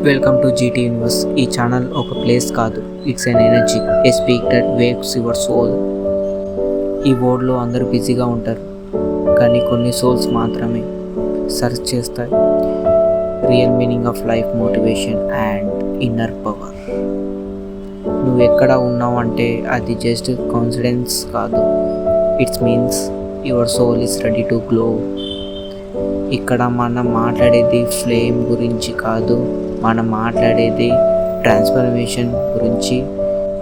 Welcome to GT universe. ఈ channel ఒక place కాదు, it's an energy, a speak that waves your soul. ఈ వరల్డ్లో అందరూ బిజీగా ఉంటారు, కానీ కొన్ని సోల్స్ మాత్రమే సర్చ్ చేస్తాయి real meaning of life, motivation and inner power. నువ్వు ఎక్కడ ఉన్నావు అంటే అది జస్ట్ కాన్ఫిడెన్స్ కాదు, it's means your soul is ready to glow. ఇక్కడ మనం మాట్లాడేది ఫ్లేమ్ గురించి కాదు, మనం మాట్లాడేది ట్రాన్స్ఫర్మేషన్ గురించి,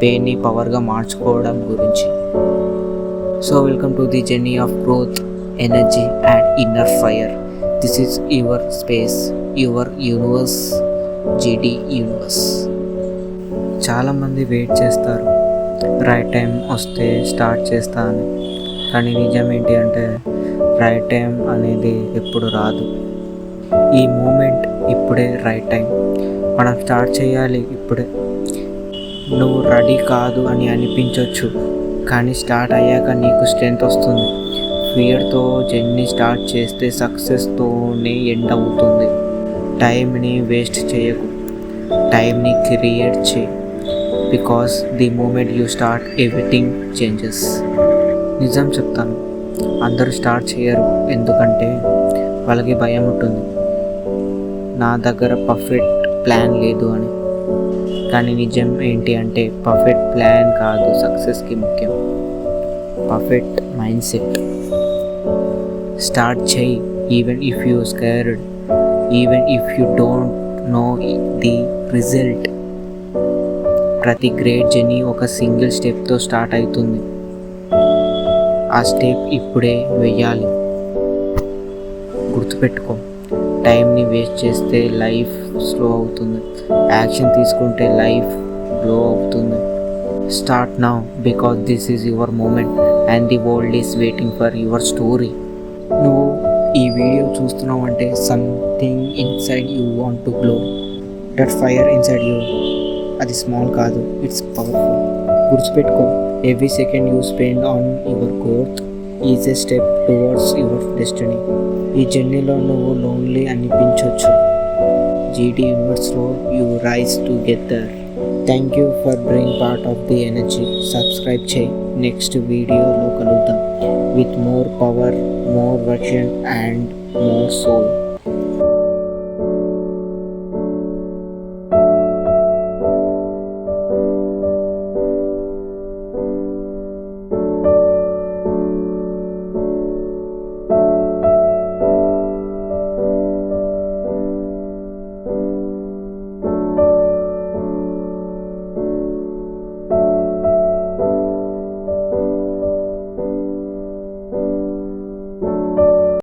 పెయిన్ని పవర్గా మార్చుకోవడం గురించి. So welcome to the journey of growth, energy and inner fire. This is your space, your universe, GT universe. చాలామంది వెయిట్ చేస్తారు రైట్ టైం వస్తే స్టార్ట్ చేస్తా అని, కానీ నిజం ఏంటి అంటే రైట్ టైం అనేది ఎప్పుడు రాదు. ఈ మూమెంట్ ఇప్పుడే రైట్ టైం, మనం స్టార్ట్ చేయాలి ఇప్పుడే. నువ్వు రెడీ కాదు అని అనిపించవచ్చు, కానీ స్టార్ట్ అయ్యాక నీకు స్ట్రెంత్ వస్తుంది. ఫియర్తో జర్నీ స్టార్ట్ చేస్తే సక్సెస్తోనే ఎండ్ అవుతుంది. టైంని వేస్ట్ చేయకు, టైంని క్రియేట్ చేయి. Because the moment you start everything changes. నిజం చెప్తాను, అందరూ స్టార్ట్ చేయరు, ఎందుకంటే వాళ్ళకి భయం ఉంటుంది, నా దగ్గర పర్ఫెక్ట్ ప్లాన్ లేదు అని. కానీ నిజం ఏంటి అంటే పర్ఫెక్ట్ ప్లాన్ కాదు సక్సెస్కి ముఖ్యం, పర్ఫెక్ట్ మైండ్ సెట్. స్టార్ట్ చేయి, even if you scared, even if you don't know the result. ప్రతి గ్రేట్ జర్నీ ఒక సింగిల్ స్టెప్తో స్టార్ట్ అవుతుంది. ఆ స్టెప్ ఇప్పుడే వెయ్యాలి. గుర్తుపెట్టుకో, టైంని వేస్ట్ చేస్తే లైఫ్ స్లో అవుతుంది, యాక్షన్ తీసుకుంటే లైఫ్ గ్లో అవుతుంది. Start now, because this is your moment and the world is waiting for your story. నువ్వు ఈ వీడియో చూస్తున్నావు అంటే something inside you want to glow. That fire inside you, అది small కాదు, it's powerful. గుర్తుపెట్టుకో, every second you spend on your growth is a step towards your destiny. ఈ జర్నీలో నువ్వు లోన్లీ అనిపించవచ్చు, జీటీ యూనివర్స్లో you rise together. Thank you for being part of the energy. Subscribe చేయి. నెక్స్ట్ వీడియోలో కలుద్దాం with more power, more version and more soul.